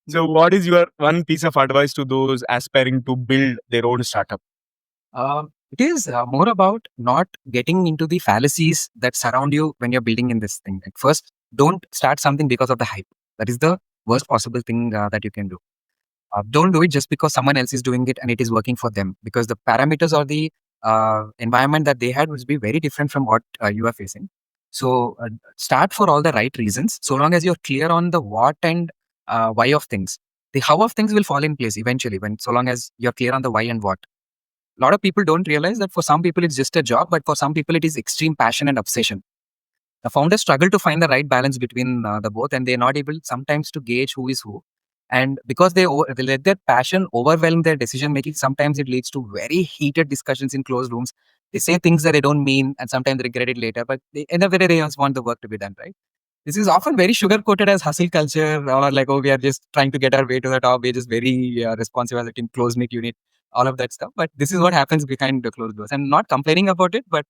So what is your one piece of advice to those aspiring to build their own startup? It is more about not getting into the fallacies that surround you when you're building in this thing. Like first, don't start something because of the hype. That is the worst possible thing that you can do. Don't do it just because someone else is doing it and it is working for them, because the parameters or the environment that they had would be very different from what you are facing. So start for all the right reasons, so long as you're clear on the what and why of things. The how of things will fall in place eventually, when so long as you're clear on the why and what. A lot of people don't realize that for some people it's just a job, but for some people it is extreme passion and obsession. The founders struggle to find the right balance between the both, and they're not able sometimes to gauge who is who. And because they let their passion overwhelm their decision making, sometimes it leads to very heated discussions in closed rooms. They say things that they don't mean, and sometimes they regret it later. But they, end of the day, they just want the work to be done, right? This is often very sugar coated as hustle culture, or like, oh, we are just trying to get our way to the top. We're just very responsive as a team, close knit unit, all of that stuff. But this is what happens behind the closed doors. And not complaining about it, but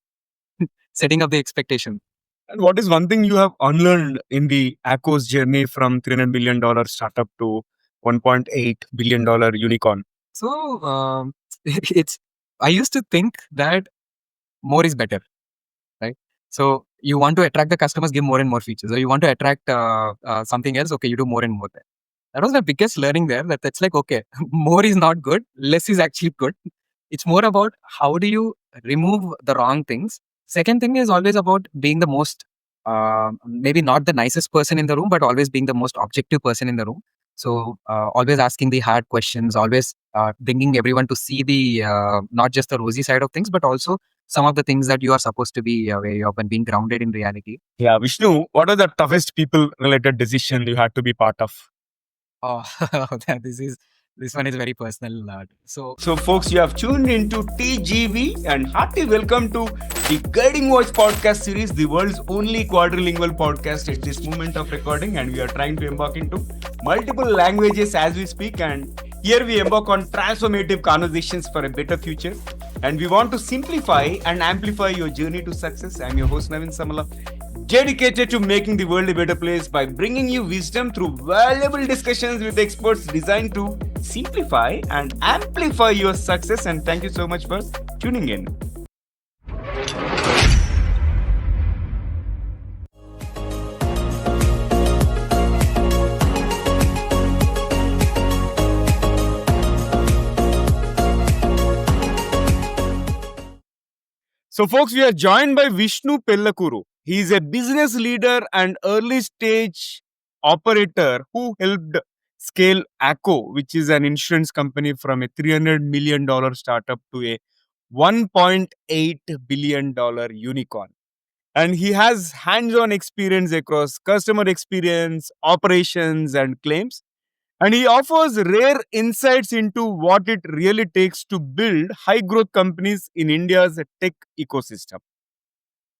setting up the expectation. And what is one thing you have unlearned in the Acko's journey from $300 million startup to $1.8 billion unicorn? So I used to think that more is better, right? So you want to attract the customers, give more and more features. Or you want to attract something else, okay, you do more and more there. That was the biggest learning there. That's like, okay, more is not good, less is actually good. It's more about how do you remove the wrong things. Second thing is always about being the most, maybe not the nicest person in the room, but always being the most objective person in the room. So always asking the hard questions, always bringing everyone to see the not just the rosy side of things, but also some of the things that you are supposed to be aware of and being grounded in reality. Yeah, Vishnu, what are the toughest people-related decisions you had to be part of? Oh, this one is very personal. So folks, you have tuned into TGV and hearty welcome to the Guiding Voice podcast series, the world's only quadrilingual podcast at this moment of recording, and we are trying to embark into multiple languages as we speak, and here we embark on transformative conversations for a better future, and we want to simplify and amplify your journey to success. I'm your host Navin Samala, dedicated to making the world a better place by bringing you wisdom through valuable discussions with experts designed to simplify and amplify your success. And thank you so much for tuning in. So folks, we are joined by Vishnu Pellakuru. He is a business leader and early stage operator who helped scale Acko, which is an insurance company, from a $300 million startup to a $1.8 billion unicorn. And he has hands-on experience across customer experience, operations, and claims. And he offers rare insights into what it really takes to build high-growth companies in India's tech ecosystem.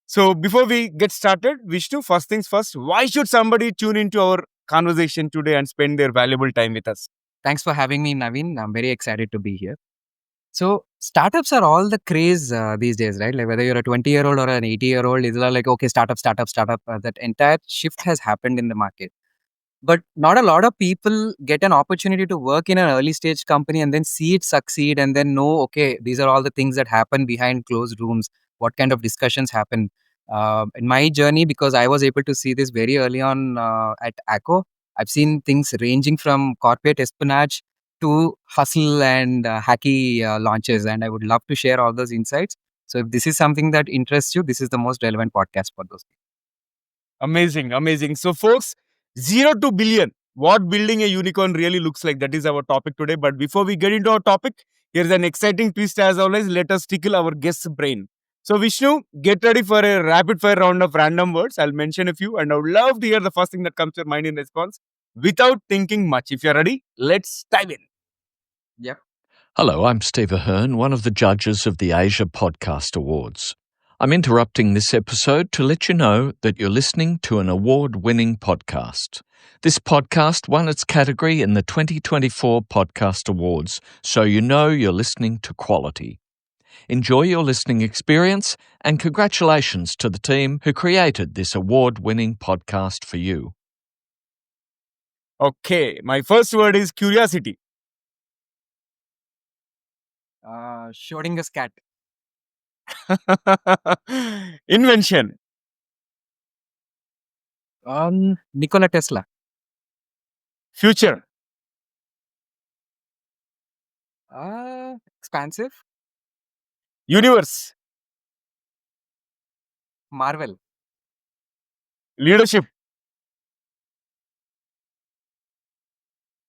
So before we get started, Vishnu, first things first, why should somebody tune into our conversation today and spend their valuable time with us? Thanks for having me, Naveen. I'm very excited to be here. So startups are all the craze these days, right? Like whether you're a 20-year-old or an 80-year-old, it's all like, okay, startup. That entire shift has happened in the market. But not a lot of people get an opportunity to work in an early stage company and then see it succeed and then know, okay, these are all the things that happen behind closed rooms, what kind of discussions happen. In my journey, because I was able to see this very early on at Acko, I've seen things ranging from corporate espionage to hustle and hacky launches. And I would love to share all those insights. So if this is something that interests you, this is the most relevant podcast for those people. Amazing, amazing. So folks, 0 to billion, what building a unicorn really looks like, that is our topic today. But before we get into our topic, here's an exciting twist as always. Let us tickle our guest's brain. So Vishnu, get ready for a rapid fire round of random words. I'll mention a few and I would love to hear the first thing that comes to your mind in response without thinking much. If you're ready, let's dive in. Yep. Hello, I'm Steve Ahern, one of the judges of the Asia Podcast Awards. I'm interrupting this episode to let you know that you're listening to an award-winning podcast. This podcast won its category in the 2024 Podcast Awards, so you know you're listening to quality. Enjoy your listening experience, and congratulations to the team who created this award-winning podcast for you. Okay, my first word is curiosity. Schrodinger's cat. Invention. Nikola Tesla. Future. Expansive. Universe. Marvel. Leadership.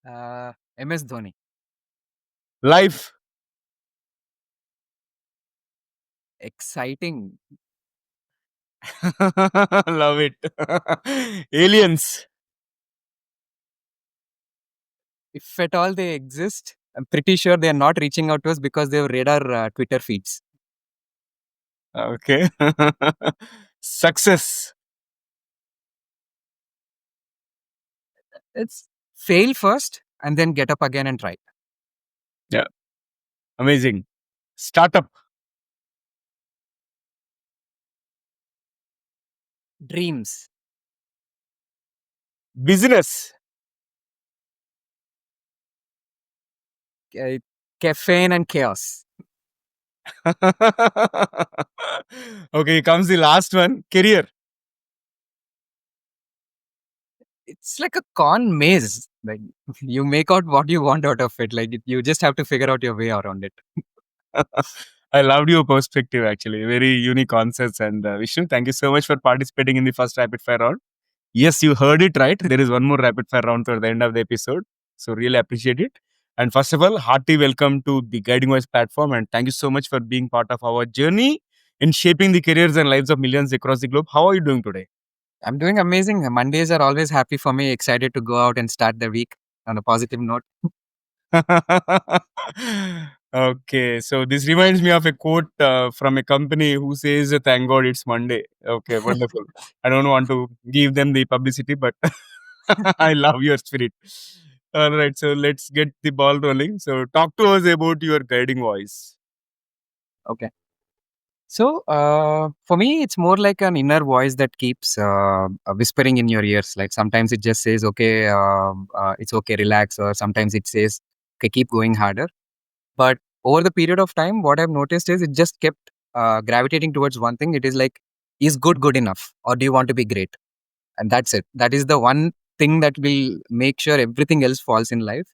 MS Dhoni. Life. Exciting. Love it. Aliens. If at all they exist, I'm pretty sure they are not reaching out to us because they've read our Twitter feeds. Okay. Success. It's fail first and then get up again and try. Yeah. Amazing. Startup. Dreams. Business. Uh, Caffeine and chaos. Okay, comes the last one. Career. It's like a con maze. Like you make out what you want out of it. Like you just have to figure out your way around it. I loved your perspective actually. Very unique concepts. And Vishnu, thank you so much for participating in the first rapid fire round. Yes, you heard it right. There is one more rapid fire round toward the end of the episode. So really appreciate it. And first of all, hearty welcome to the Guiding Voice platform. And thank you so much for being part of our journey in shaping the careers and lives of millions across the globe. How are you doing today? I'm doing amazing. Mondays are always happy for me. Excited to go out and start the week on a positive note. Okay, so this reminds me of a quote from a company who says, "Thank God it's Monday." Okay, wonderful. I don't want to give them the publicity, but I love your spirit. All right, so let's get the ball rolling. So, talk to us about your guiding voice. Okay. So for me, it's more like an inner voice that keeps whispering in your ears. Like sometimes it just says, "Okay, it's okay, relax," or sometimes it says, "Okay, keep going harder." But over the period of time, what I've noticed is it just kept gravitating towards one thing. It is like, is good enough, or do you want to be great? And that's it. That is the one thing that will make sure everything else falls in life.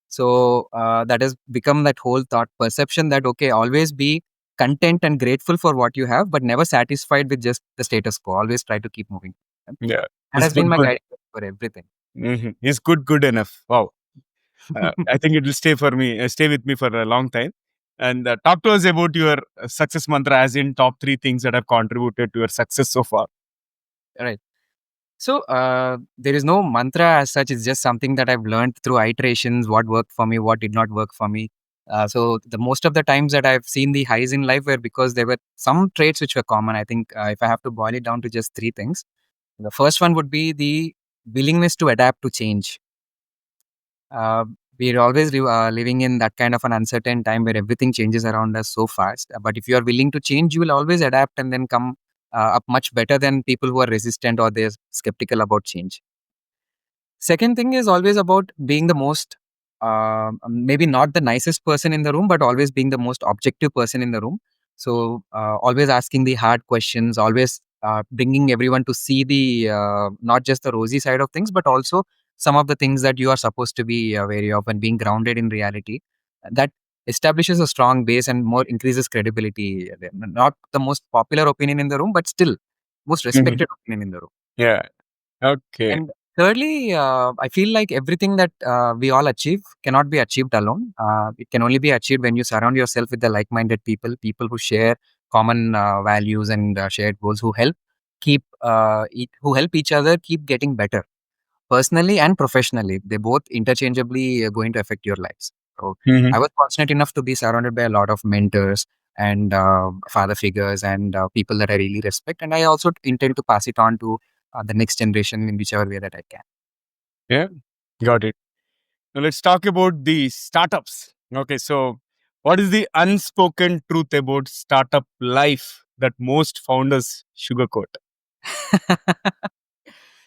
So that has become that whole thought perception that okay, always be content and grateful for what you have, but never satisfied with just the status quo. Always try to keep moving. Yeah, That it's has been good, my good. guiding for everything. It's good enough. Wow. I think it will stay with me for a long time. And talk to us about your success mantra, as in top three things that have contributed to your success so far. Right. So there is no mantra as such. It's just something that I've learned through iterations. What worked for me, what did not work for me. So the most of the times that I've seen the highs in life were because there were some traits which were common. I think if I have to boil it down to just three things, the first one would be the willingness to adapt to change. Uh, we're always living in that kind of an uncertain time where everything changes around us so fast. But if you are willing to change, you will always adapt and then come up much better than people who are resistant or they're skeptical about change. Second thing is always about being the most, maybe not the nicest person in the room, but always being the most objective person in the room. So always asking the hard questions, always bringing everyone to see the not just the rosy side of things, but also some of the things that you are supposed to be wary of and being grounded in reality. That establishes a strong base and more increases credibility. Not the most popular opinion in the room, but still most Mhm. respected opinion in the room. Yeah. Okay. And thirdly, I feel like everything that we all achieve cannot be achieved alone. It can only be achieved when you surround yourself with the like-minded people, people who share common values and shared goals, who help each other keep getting better personally and professionally. They both interchangeably going to affect your lives. So Mhm. I was fortunate enough to be surrounded by a lot of mentors and father figures and people that I really respect, and I also intend to pass it on to the next generation in whichever way that I can. Yeah. Got it. Now let's talk about the startups. Okay. So, what is the unspoken truth about startup life that most founders sugarcoat?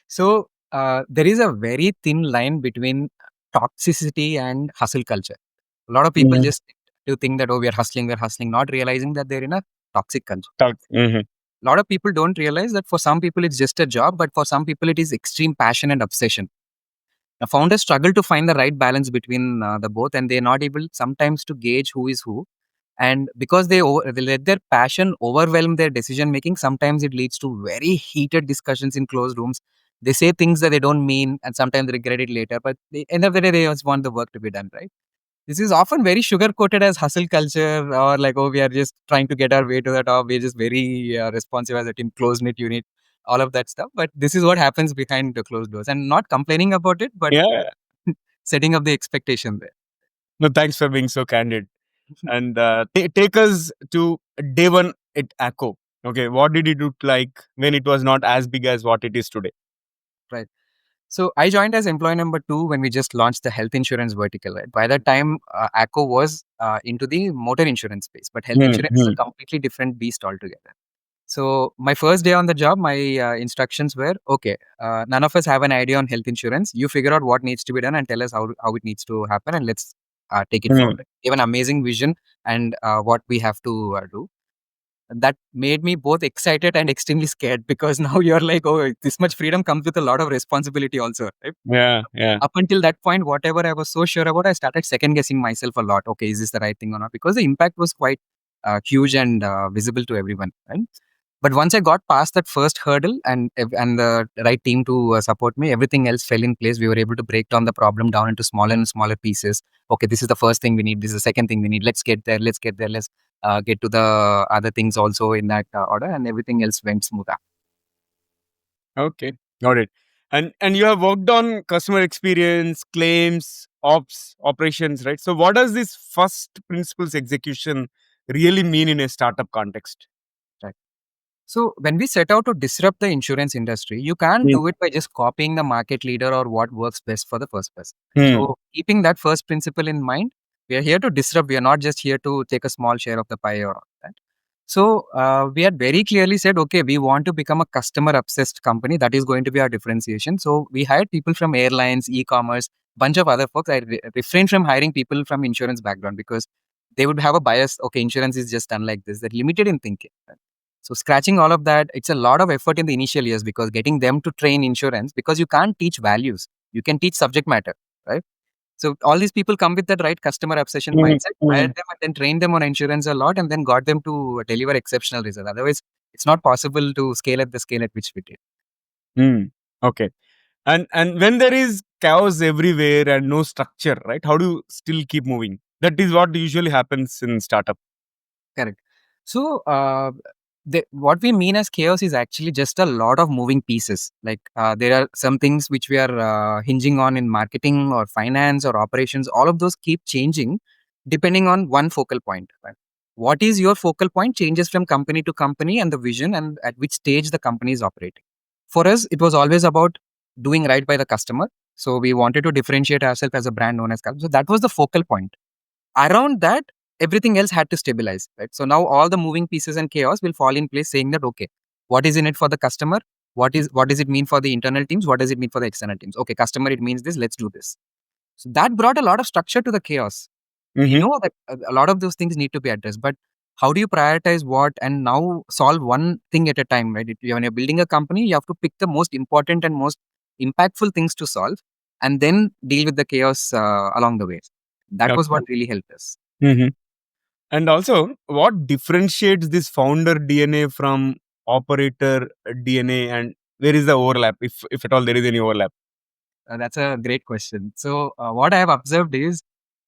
So there is a very thin line between toxicity and hustle culture. A lot of people Mhm. just do think that, oh, we're hustling, not realizing that they're in a toxic culture. Mhm. A lot of people don't realize that for some people it's just a job, but for some people it is extreme passion and obsession. Now, founders struggle to find the right balance between the both, and they're not able sometimes to gauge who is who. And because they let their passion overwhelm their decision making, sometimes it leads to very heated discussions in closed rooms. They say things that they don't mean, and sometimes they regret it later. But the end of the day, they just want the work to be done, right? This is often very sugar coated as hustle culture, or like, oh, we are just trying to get our way to the top. We're just very responsive as a team, close knit unit, all of that stuff. But this is what happens behind the closed doors, and not complaining about it, but Yeah. setting up the expectation there. No, thanks for being so candid. And take us to day one at Acko. Okay, what did it look like when it was not as big as what it is today? Right. So I joined as employee number 2 when we just launched the health insurance vertical. Right. By that time, Acko was into the motor insurance space, but health insurance is a Mhm. completely different beast altogether. So my first day on the job, my instructions were, okay, none of us have an idea on health insurance. You figure out what needs to be done and tell us how it needs to happen, and let's take it Mhm. forward. Give an amazing vision and what we have to do. That made me both excited and extremely scared, because now you're like, oh, this much freedom comes with a lot of responsibility also, right? Yeah, yeah. Up until that point, whatever I was so sure about, I started second guessing myself a lot. Okay, is this the right thing or not? Because the impact was quite huge and visible to everyone, right? But once I got past that first hurdle and the right team to support me, everything else fell in place. We were able to break down the problem down into smaller and smaller pieces. Okay, this is the first thing we need. This is the second thing we need. Let's get there. Let's get there. Let's get to the other things also in that order, and everything else went smooth. Okay, got it. And you have worked on customer experience, claims, ops, operations, right? So what does this first principles execution really mean in a startup context? Right. So when we set out to disrupt the insurance industry, you can't Mm. do it by just copying the market leader or what works best for the first person. Hmm. So keeping that first principle in mind, we are here to disrupt. We are not just here to take a small share of the pie or all that. So we had very clearly said, okay, we want to become a customer obsessed company. That is going to be our differentiation. So we hired people from airlines, e-commerce, bunch of other folks. I refrained from hiring people from insurance background because they would have a bias. Okay, insurance is just done like this. They're limited in thinking. So scratching all of that, it's a lot of effort in the initial years, because getting them to train insurance, because you can't teach values, you can teach subject matter, right? So all these people come with that right customer obsession Mhm. mindset, hired Mhm. them and then trained them on insurance a lot, and then got them to deliver exceptional results. Otherwise, it's not possible to scale at the scale at which we did. Hmm. Okay. And when there is chaos everywhere and no structure, right? How do you still keep moving? That is what usually happens in startup. Correct. So, what we mean as chaos is actually just a lot of moving pieces. Like there are some things which we are hinging on in marketing or finance or operations. All of those keep changing depending on one focal point. Right? What is your focal point changes from company to company and the vision and at which stage the company is operating. For us, it was always about doing right by the customer. So we wanted to differentiate ourselves as a brand known as customer. So that was the focal point. Around that, everything else had to stabilize, right? So now all the moving pieces and chaos will fall in place, saying that, okay, what is in it for the customer? What does it mean for the internal teams? What does it mean for the external teams? Okay, customer, it means this, let's do this. So that brought a lot of structure to the chaos. We Hmm. know that a lot of those things need to be addressed, but how do you prioritize what and now solve one thing at a time, right? When you're building a company, you have to pick the most important and most impactful things to solve, and then deal with the chaos along the way. That was Okay. what really helped us. Hmm. And also, what differentiates this founder DNA from operator DNA, and where is the overlap, if at all there is any overlap? That's a great question. So, what I have observed is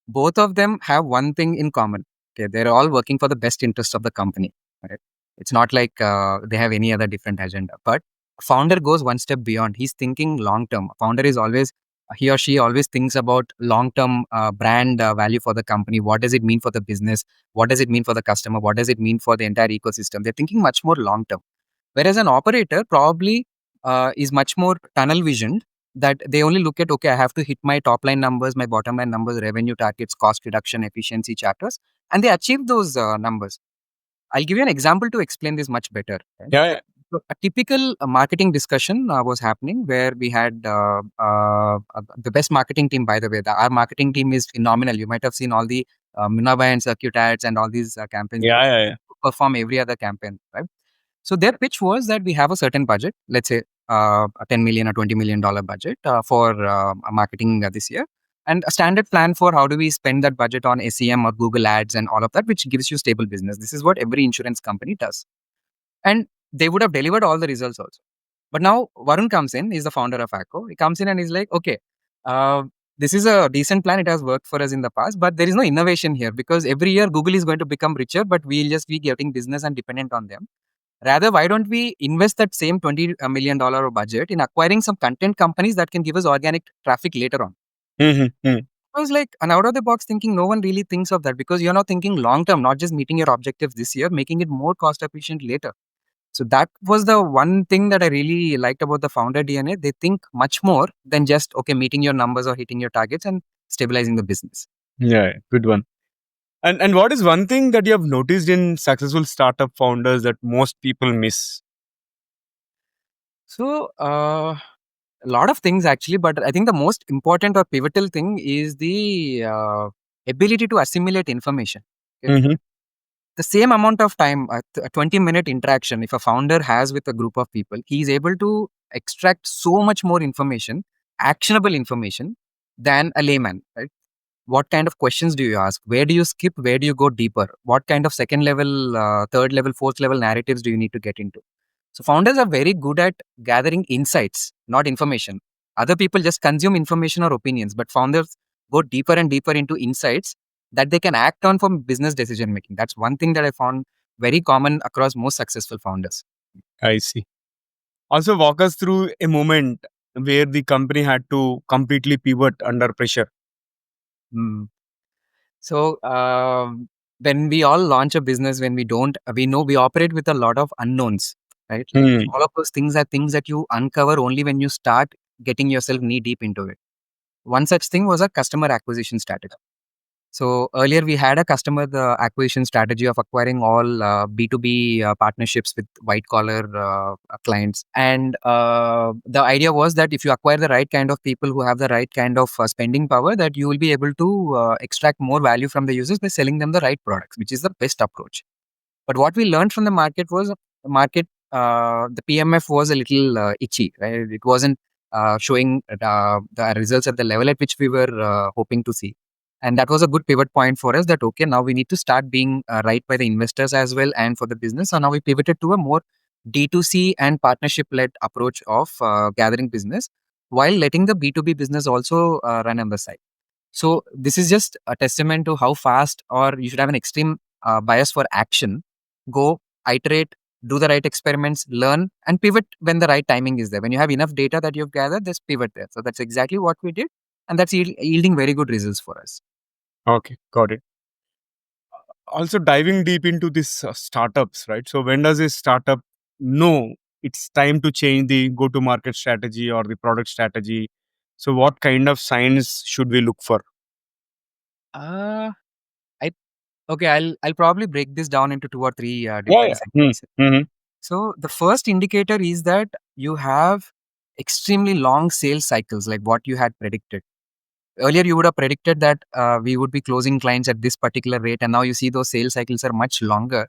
both of them have one thing in common. Okay, they're all working for the best interest of the company. Right? It's not like they have any other different agenda. But founder goes one step beyond. He's thinking long term. Founder is always he or she always thinks about long term brand value for the company. What does it mean for the business? What does it mean for the customer? What does it mean for the entire ecosystem? They're thinking much more long term. Whereas an operator probably is much more tunnel visioned, that they only look at, okay, I have to hit my top line numbers, my bottom line numbers, revenue targets, cost reduction, efficiency chapters, and they achieve those numbers. I'll give you an example to explain this much better. Right? Yeah, yeah. So a typical marketing discussion was happening where we had the best marketing team, by the way. Our marketing team is phenomenal. You might have seen all the Minerva and Circuit ads and all these campaigns. Yeah, yeah, yeah. Perform every other campaign, right? So their pitch was that we have a certain budget, let's say a 10 million or $20 million budget for marketing this year, and a standard plan for how do we spend that budget on SEM or Google ads and all of that, which gives you stable business. This is what every insurance company does. And they would have delivered all the results also. But now Varun comes in, he's the founder of Acko. He comes in and he's like, okay, uh, this is a decent plan. It has worked for us in the past, but there is no innovation here because every year Google is going to become richer, but we'll just be getting business and dependent on them. Rather, why don't we invest that same $20 million budget in acquiring some content companies that can give us organic traffic later on? I was like, an out of the box thinking, no one really thinks of that because you're not thinking long term, not just meeting your objectives this year, making it more cost efficient later. So that was the one thing that I really liked about the founder DNA. They think much more than just, okay, meeting your numbers or hitting your targets and stabilizing the business. Yeah, good one. And what is one thing that you have noticed in successful startup founders that most people miss? So, a lot of things actually, but I think the most important or pivotal thing is the ability to assimilate information. Okay? Mm-hmm. The same amount of time, a 20-minute interaction, if a founder has with a group of people, he is able to extract so much more information, actionable information, than a layman, right? What kind of questions do you ask? Where do you skip? Where do you go deeper? What kind of second level, third level, fourth level narratives do you need to get into? So founders are very good at gathering insights, not information. Other people just consume information or opinions, but founders go deeper and deeper into insights that they can act on for business decision making. That's one thing that I found very common across most successful founders. I see. Also, walk us through a moment where the company had to completely pivot under pressure. Mm. So when we all launch a business, when we don't, we know we operate with a lot of unknowns, right? Like all of those things are things that you uncover only when you start getting yourself knee deep into it. One such thing was a customer acquisition strategy. So earlier we had a customer acquisition strategy of acquiring all B2B partnerships with white collar clients. And the idea was that if you acquire the right kind of people who have the right kind of spending power, that you will be able to extract more value from the users by selling them the right products, which is the best approach. But what we learned from the market was the PMF was a little itchy, right? It wasn't showing the results at the level at which we were hoping to see. And that was a good pivot point for us that, okay, now we need to start being right by the investors as well and for the business. So now we pivoted to a more D2C and partnership-led approach of gathering business while letting the B2B business also run on the side. So this is just a testament to how fast, or you should have an extreme bias for action. Go, iterate, do the right experiments, learn, and pivot when the right timing is there. When you have enough data that you've gathered, just pivot there. So that's exactly what we did. And that's yielding very good results for us. Okay, got it. Also, diving deep into these startups, right? So, when does a startup know it's time to change the go to market strategy or the product strategy? So, what kind of signs should we look for? Uh, I okay. I'll probably break this down into 2 or 3 Yeah, different yeah. segments. Mm-hmm. So the first indicator is that you have extremely long sales cycles, like what you had predicted. Earlier, you would have predicted that we would be closing clients at this particular rate, and now you see those sales cycles are much longer.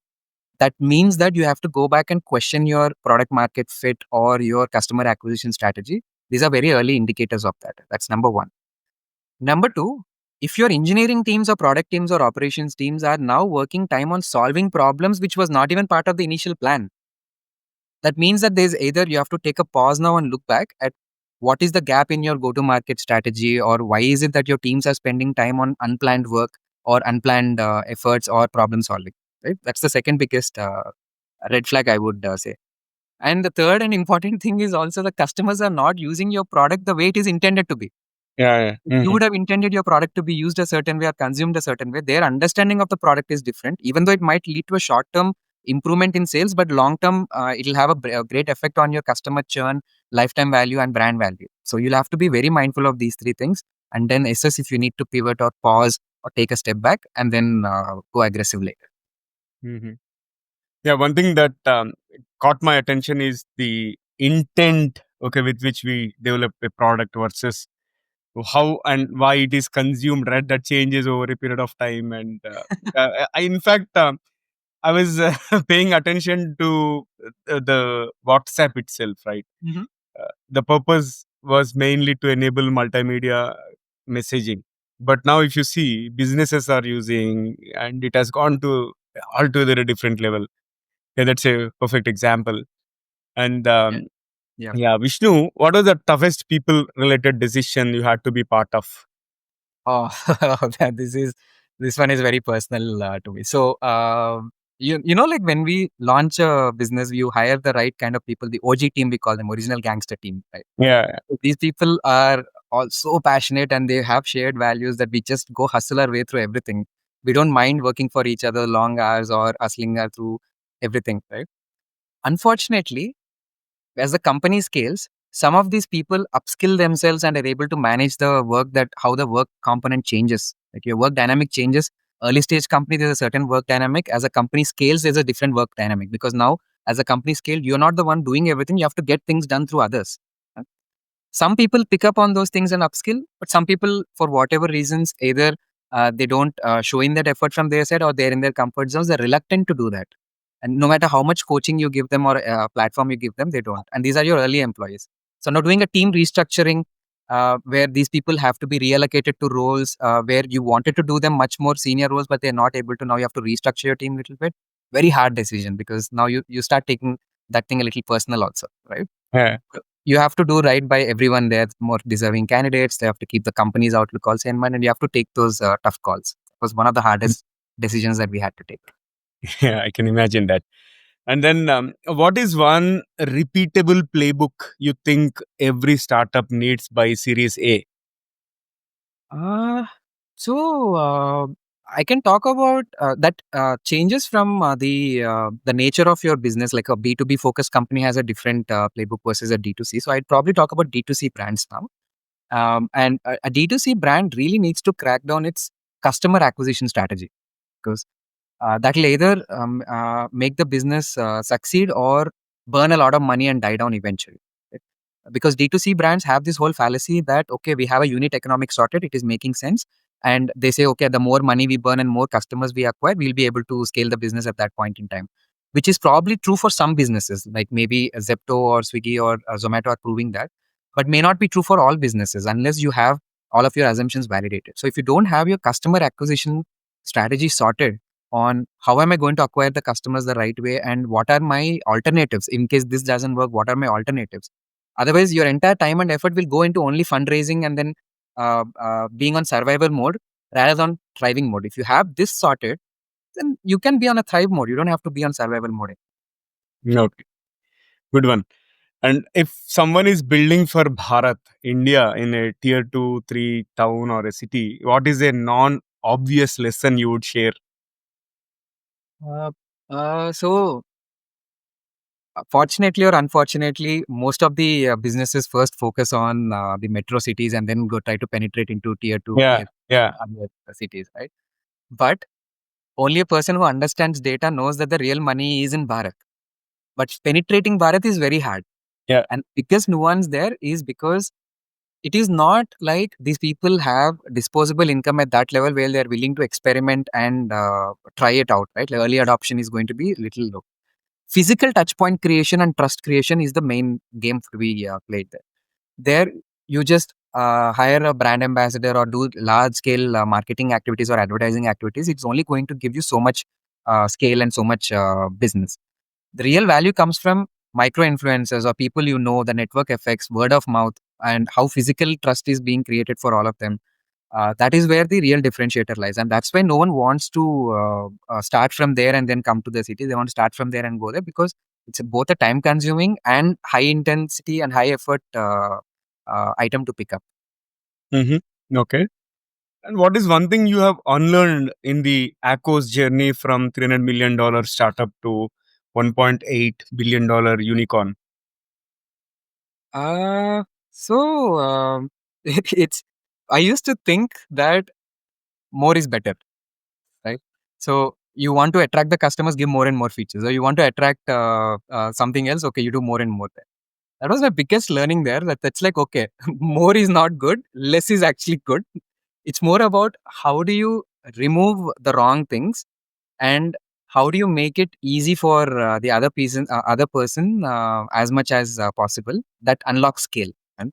That means that you have to go back and question your product market fit or your customer acquisition strategy. These are very early indicators of that. That's number one. Number two, if your engineering teams or product teams or operations teams are now working time on solving problems which was not even part of the initial plan, that means that there's either you have to take a pause now and look back at what is the gap in your go-to-market strategy, or why is it that your teams are spending time on unplanned work or unplanned efforts or problem solving, right? That's the second biggest red flag, I would say. And the third and important thing is also the customers are not using your product the way it is intended to be. Yeah, yeah. If you would have intended your product to be used a certain way or consumed a certain way, their understanding of the product is different, even though it might lead to a short-term improvement in sales, but long-term, it'll have a great effect on your customer churn, lifetime value, and brand value. So you'll have to be very mindful of these 3 things and then assess if you need to pivot or pause or take a step back and then go aggressive later. Mm-hmm. Yeah, one thing that caught my attention is the intent, okay, with which we develop a product versus how and why it is consumed, right? That changes over a period of time. And in fact, I was paying attention to the WhatsApp itself, right? Mhm. The purpose was mainly to enable multimedia messaging. But now, if you see, businesses are using, and it has gone to altogether a different level. Yeah, that's a perfect example. And Yeah. Yeah. yeah, Vishnu, what was the toughest people-related decision you had to be part of? Oh, this one is very personal to me. So, you know, like when we launch a business, you hire the right kind of people. The OG team, we call them original gangster team, right? Yeah, So these people are all so passionate and they have shared values that we just go hustle our way through everything. We don't mind working for each other long hours or hustling through everything, right? Unfortunately, as the company scales, some of these people upskill themselves and are able to manage the work, that how the work component changes. Like your work dynamic changes. Early stage company, there's a certain work dynamic. As a company scales, there's a different work dynamic, because now as a company scale, you're not the one doing everything. You have to get things done through others. Some people pick up on those things and upskill, but some people, for whatever reasons, either they don't show in that effort from their side, or they're in their comfort zones, they're reluctant to do that. And no matter how much coaching you give them or platform you give them, they don't. And these are your early employees. So now doing a team restructuring, where these people have to be reallocated to roles where you wanted to do them much more senior roles, but they're not able to. Now you have to restructure your team a little bit. Very hard decision, because now you start taking that thing a little personal also, right? yeah, You have to do right by everyone there, more deserving candidates. They have to keep the company's outlook also in mind, and you have to take those tough calls. It was one of the hardest decisions that we had to take. yeah. I can imagine that. And then, what is one repeatable playbook you think every startup needs by Series A? Uh, so I can talk about that changes from the nature of your business. Like a B2B focused company has a different playbook versus a D2C. So I'd probably talk about D2C brands now. And a D2C brand really needs to crack down its customer acquisition strategy, because that'll either make the business succeed or burn a lot of money and die down eventually. Right? Because D2C brands have this whole fallacy that, okay, we have a unit economics sorted, it is making sense. And they say, okay, the more money we burn and more customers we acquire, we'll be able to scale the business at that point in time. Which is probably true for some businesses, like maybe Zepto or Swiggy or Zomato are proving that, but may not be true for all businesses unless you have all of your assumptions validated. So if you don't have your customer acquisition strategy sorted, on how am I going to acquire the customers the right way, and what are my alternatives in case this doesn't work, what are my alternatives. Otherwise, your entire time and effort will go into only fundraising and then being on survival mode rather than thriving mode. If you have this sorted, then you can be on a thrive mode. You don't have to be on survival mode. Okay, good one. And if someone is building for Bharat, India, in a tier 2, 3 town or a city, what is a non obvious lesson you would share? So fortunately or unfortunately, most of the businesses first focus on the metro cities and then go try to penetrate into tier 2, Yeah, tier yeah, other cities, right? But only a person who understands data knows that the real money is in Bharat. But penetrating Bharat is very hard. yeah. And biggest nuance there is because it is not like these people have disposable income at that level where they're willing to experiment and try it out, right? Like early adoption is going to be little low. Physical touch point creation and trust creation is the main game to be played there. There, you just hire a brand ambassador or do large scale marketing activities or advertising activities. It's only going to give you so much scale and so much business. The real value comes from micro influencers or people you know, the network effects, word of mouth, and how physical trust is being created for all of them. That is where the real differentiator lies. And that's why no one wants to start from there and then come to the city. They want to start from there and go there, because it's both a time consuming and high intensity and high effort item to pick up. Mm-hmm. Okay. And what is one thing you have unlearned in the Acko's journey from $300 million startup to $1.8 billion unicorn? Uh, so it's, I used to think that more is better, right? So You want to attract the customers, give more and more features. Or you want to attract something else, okay, you do more and more there. That was my biggest learning there. That's like, okay, more is not good, less is actually good. It's more about how do you remove the wrong things, and how do you make it easy for the other person as much as possible. That unlocks scale. And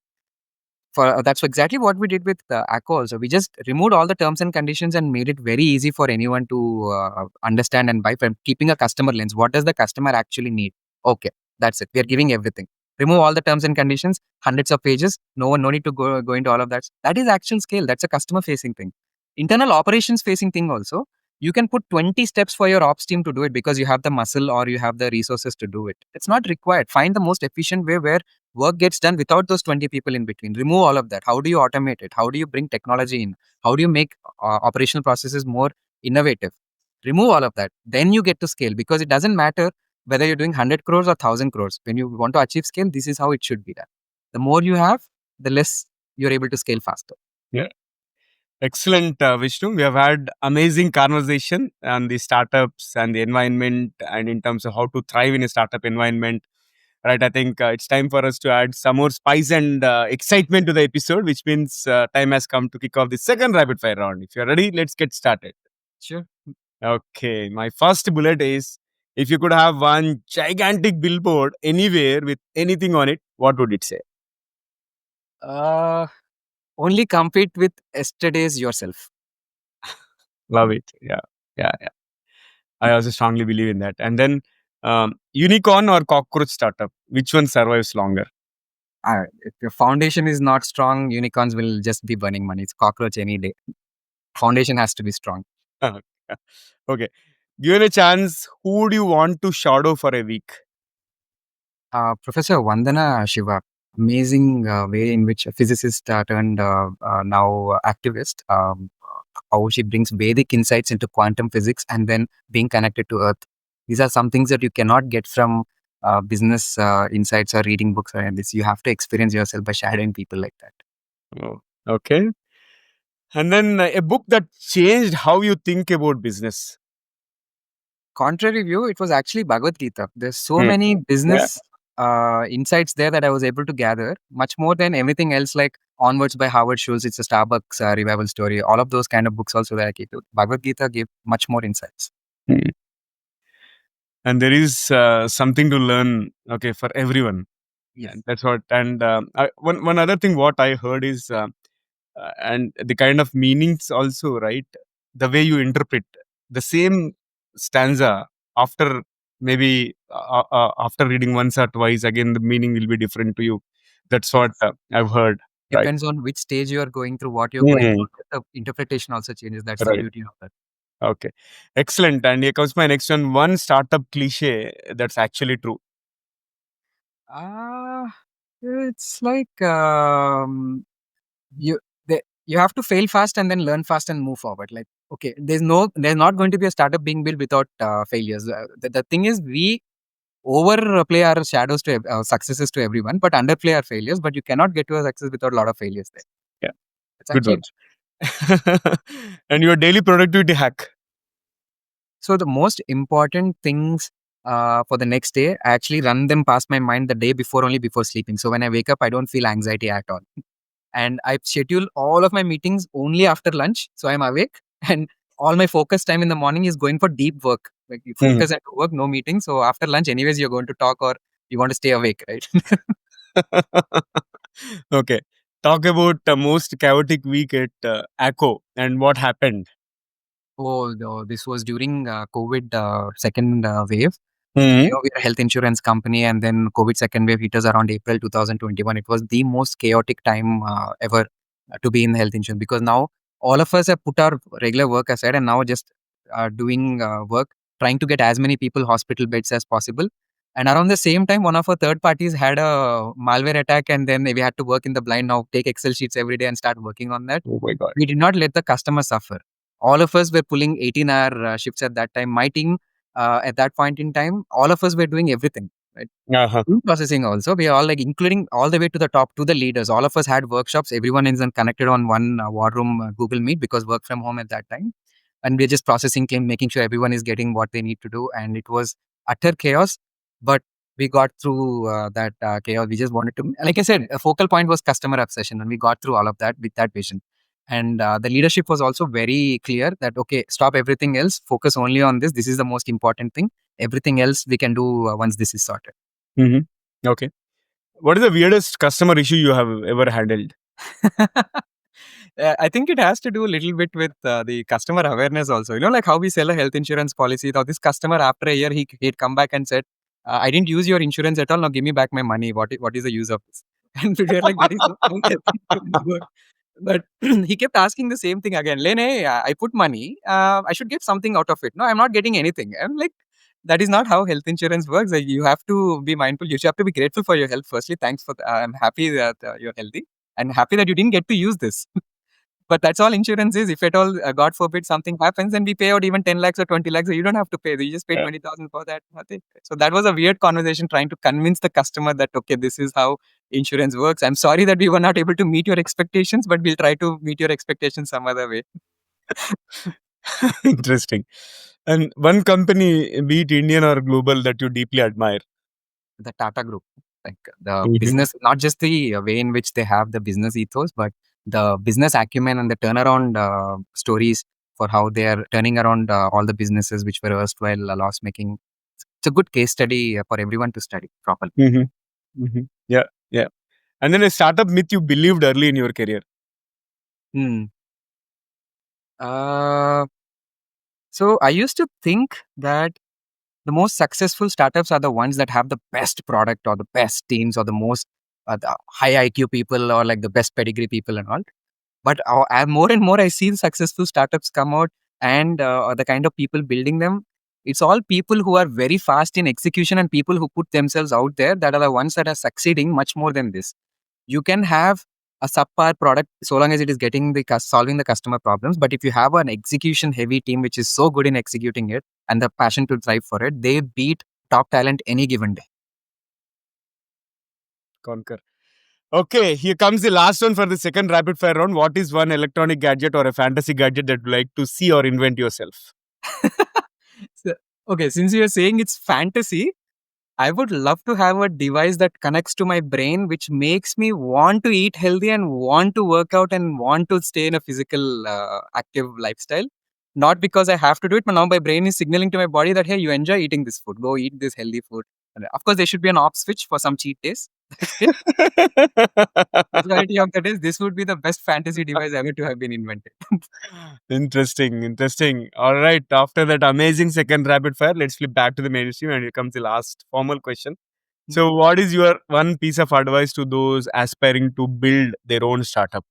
that's exactly what we did with Acko also. We just removed all the terms and conditions and made it very easy for anyone to understand and buy, from keeping a customer lens. What does the customer actually need? Okay, that's it. We are giving everything. Remove all the terms and conditions, hundreds of pages. No need to go into all of that. That is actual scale. That's a customer facing thing. Internal operations facing thing also. You can put 20 steps for your ops team to do it because you have the muscle or you have the resources to do it. It's not required. Find the most efficient way where work gets done without those 20 people in between. Remove all of that. How do you automate it? How do you bring technology in? How do you make operational processes more innovative? Remove all of that. Then you get to scale, because it doesn't matter whether you're doing 100 crores or 1000 crores. When you want to achieve scale, this is how it should be done. The more you have, the less you're able to scale faster. Yeah. Excellent, Vishnu. We have had amazing conversation on the startups and the environment, and in terms of how to thrive in a startup environment. Right, I think it's time for us to add some more spice and excitement to the episode, which means time has come to kick off the second rapid fire round. If you're ready, let's get started. Sure. Okay, my first bullet is, if you could have one gigantic billboard anywhere with anything on it, what would it say? Only compete with yesterday's yourself. Love it. Yeah, yeah, yeah. I also strongly believe in that. And then, unicorn or cockroach startup, which one survives longer? If your foundation is not strong, unicorns will just be burning money. It's cockroach any day. Foundation has to be strong. Okay. Given a chance, who would you want to shadow for a week? Professor Vandana Shiva, amazing way in which a physicist turned now activist. How she brings Vedic insights into quantum physics and then being connected to Earth. These are some things that you cannot get from business insights or reading books or this. You have to experience yourself by shadowing people like that. Oh, okay. And then a book that changed how you think about business. Contrary view, it was actually Bhagavad Gita. There's so many business insights there that I was able to gather, much more than everything else, like Onwards by Howard Schultz. It's a Starbucks revival story. All of those kind of books also that I keep. Bhagavad Gita gave much more insights. And there is something to learn, okay, for everyone. Yes. And that's what. And one other thing, what I heard is, and the kind of meanings also, right? The way you interpret the same stanza after maybe after reading once or twice, again the meaning will be different to you. That's what I've heard. Right. Depends on which stage you are going through, what you're going through. The interpretation also changes. That's the Right. beauty of that. Okay, excellent. And here comes my next one. One startup cliche that's actually true. It's like you have to fail fast and then learn fast and move forward. Like, okay, there's not going to be a startup being built without failures. The thing is, we overplay our shadows to successes to everyone, but underplay our failures. But you cannot get to a success without a lot of failures there. Yeah, it's good actually one. And your daily productivity hack. So the most important things for the next day, I actually run them past my mind the day before, only before sleeping. So when I wake up, I don't feel anxiety at all. And I schedule all of my meetings only after lunch. So I'm awake, and all my focus time in the morning is going for deep work. Like you focus at work, no meeting. So after lunch, anyways, you're going to talk or you want to stay awake, right? Okay. Talk about the most chaotic week at Acko and what happened. Oh, no, this was during COVID second wave. Mm-hmm. You know, we're a health insurance company, and then COVID second wave hit us around April 2021. It was the most chaotic time ever to be in health insurance, because now all of us have put our regular work aside and now just doing work, trying to get as many people hospital beds as possible. And around the same time, one of our third parties had a malware attack, and then we had to work in the blind now, take Excel sheets every day and start working on that. Oh my God. We did not let the customer suffer. All of us were pulling 18-hour shifts at that time. My team, at that point in time, all of us were doing everything. Right? Team processing also, we are all like, including all the way to the top, to the leaders. All of us had workshops. Everyone is connected on one war room Google Meet, because work from home at that time. and we're just processing claim, making sure everyone is getting what they need to do. And it was utter chaos, but we got through that chaos. We just wanted to, like I said, a focal point was customer obsession, and we got through all of that with that vision. And the leadership was also very clear that, okay, stop everything else, focus only on this. This is the most important thing. Everything else we can do once this is sorted. Okay. What is the weirdest customer issue you have ever handled? I think it has to do a little bit with the customer awareness also. Like how we sell a health insurance policy. Now, this customer, after a year, he'd come back and said, I didn't use your insurance at all. Now, give me back my money. What is the use of this? And we were like, that is not how health insurance works. But he kept asking the same thing again. Lene, I put money. I should get something out of it. No, I'm not getting anything. I'm like, that is not how health insurance works. Like, you have to be mindful. You have to be grateful for your health. Firstly, thanks for. I'm happy that you're healthy, and happy that you didn't get to use this. But that's all insurance is. If at all, God forbid, something happens and we pay out even 10 lakhs or 20 lakhs, you don't have to pay. You just pay 20,000 for that. Nothing. So that was a weird conversation trying to convince the customer that, okay, this is how insurance works. I'm sorry that we were not able to meet your expectations, but we'll try to meet your expectations some other way. Interesting. And one company, be it Indian or global, that you deeply admire. The Tata Group, like the business, not just the way in which they have the business ethos, but the business acumen and the turnaround stories for how they are turning around all the businesses which were erstwhile loss making. It's a good case study for everyone to study properly. Yeah. And then a startup myth you believed early in your career. So I used to think that the most successful startups are the ones that have the best product or the best teams or the most the high IQ people or like the best pedigree people and all. But more and more I see the successful startups come out, and the kind of people building them, it's all people who are very fast in execution and people who put themselves out there, that are the ones that are succeeding much more than this. You can have a subpar product so long as it is getting solving the customer problems. But if you have an execution heavy team which is so good in executing it and the passion to thrive for it, they beat top talent any given day. Conquer. Okay, here comes the last one for the second rapid fire round. What is one electronic gadget or a fantasy gadget that you like to see or invent yourself? Okay, since you're saying it's fantasy, I would love to have a device that connects to my brain, which makes me want to eat healthy and want to work out and want to stay in a physical, active lifestyle. Not because I have to do it, but now my brain is signaling to my body that, hey, you enjoy eating this food, go eat this healthy food. And of course, there should be an off switch for some cheat days. Majority of the days, this would be the best fantasy device ever to have been invented. Interesting. All right. After that amazing second rapid fire, let's flip back to the mainstream and here comes the last formal question. So, what is your one piece of advice to those aspiring to build their own startup?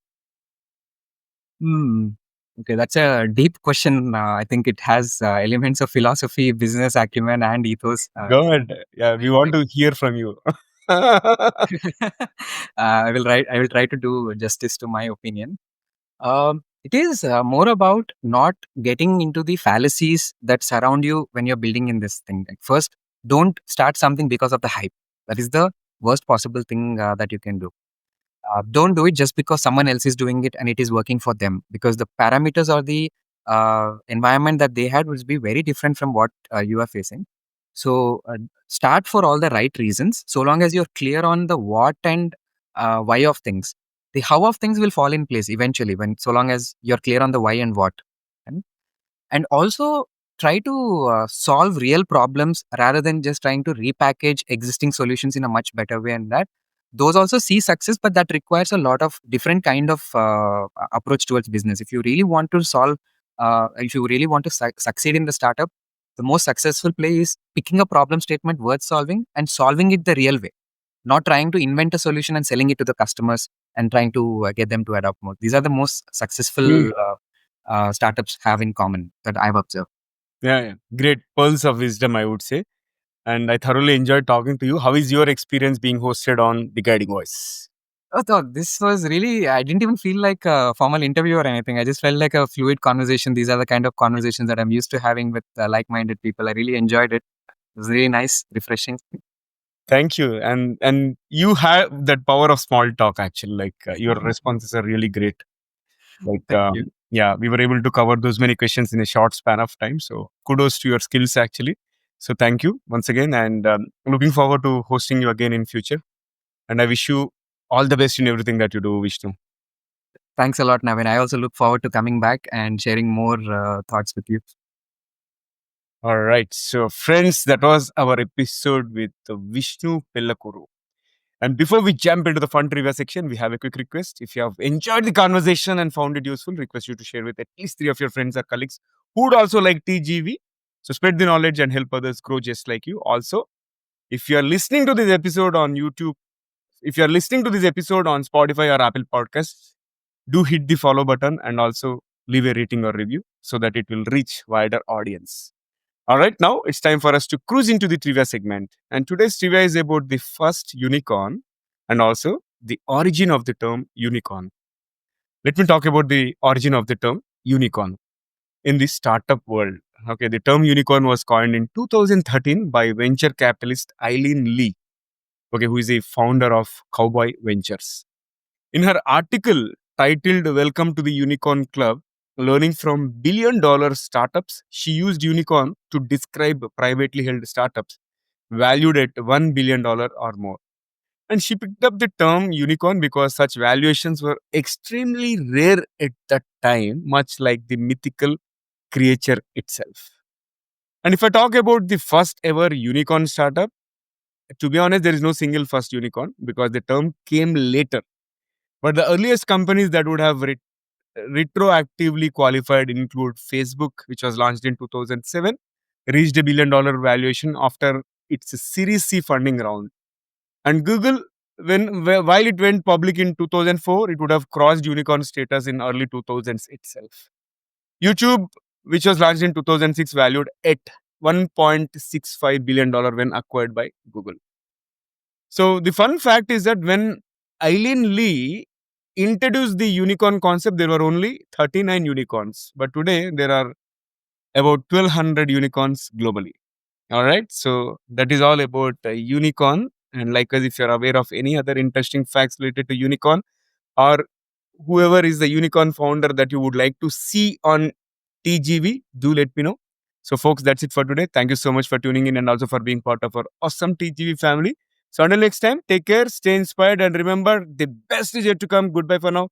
Okay, that's a deep question. I think it has elements of philosophy, business acumen, and ethos. Go ahead. Yeah, we want to hear from you. I will try to do justice to my opinion. It is more about not getting into the fallacies that surround you when you're building in this thing. Like, first, don't start something because of the hype. That is the worst possible thing that you can do. Don't do it just because someone else is doing it and it is working for them, because the parameters or the environment that they had will be very different from what you are facing. So start for all the right reasons, so long as you're clear on the what and why of things. The how of things will fall in place eventually, when so long as you're clear on the why and what. And also try to solve real problems rather than just trying to repackage existing solutions in a much better way. And that those also see success, but that requires a lot of different kind of approach towards business. If you really want to succeed in the startup, the most successful play is picking a problem statement worth solving and solving it the real way, not trying to invent a solution and selling it to the customers and trying to get them to adopt more. These are the most successful startups have in common that I've observed. Yeah. Great pearls of wisdom, I would say. And I thoroughly enjoyed talking to you. How is your experience being hosted on The Guiding Voice? Oh, this was really, I didn't even feel like a formal interview or anything. I just felt like a fluid conversation. These are the kind of conversations that I'm used to having with like-minded people. I really enjoyed it. It was really nice, refreshing. Thank you. And you have that power of small talk, actually. Like your responses are really great. Like, Thank you. yeah, we were able to cover those many questions in a short span of time. So kudos to your skills, actually. So thank you once again, and looking forward to hosting you again in future. And I wish you all the best in everything that you do, Vishnu. Thanks a lot, Navin. I also look forward to coming back and sharing more thoughts with you. All right. So, friends, that was our episode with Vishnu Pellakuru. And before we jump into the fun trivia section, we have a quick request. If you have enjoyed the conversation and found it useful, request you to share with at least 3 of your friends or colleagues who would also like TGV. So, spread the knowledge and help others grow just like you. Also, if you are listening to this episode on YouTube, if you are listening to this episode on Spotify or Apple Podcasts, do hit the follow button and also leave a rating or review so that it will reach wider audience. All right, now it's time for us to cruise into the trivia segment. And today's trivia is about the first unicorn and also the origin of the term unicorn. Let me talk about the origin of the term unicorn in the startup world. Okay, the term unicorn was coined in 2013 by venture capitalist Eileen Lee, okay, who is a founder of Cowboy Ventures. In her article titled Welcome to the Unicorn Club, Learning from Billion-Dollar Startups, she used unicorn to describe privately held startups valued at $1 billion or more. And she picked up the term unicorn because such valuations were extremely rare at that time, much like the mythical creature itself. And if I talk about the first ever unicorn startup, to be honest, there is no single first unicorn because the term came later. But the earliest companies that would have retroactively qualified include Facebook, which was launched in 2007, reached a $1 billion valuation after its Series C funding round. And Google, while it went public in 2004, it would have crossed unicorn status in early 2000s itself. YouTube, which was launched in 2006, valued at $1.65 billion when acquired by Google. So the fun fact is that when Eileen Lee introduced the unicorn concept, there were only 39 unicorns. But today, there are about 1,200 unicorns globally. All right. So that is all about unicorn. And likewise, if you're aware of any other interesting facts related to unicorn or whoever is the unicorn founder that you would like to see on TGV, do let me know. So, folks, that's it for today. Thank you so much for tuning in and also for being part of our awesome TGV family. So, until next time, take care, stay inspired, and remember the best is yet to come. Goodbye for now.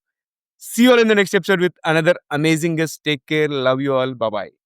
See you all in the next episode with another amazing guest. Take care. Love you all. Bye bye.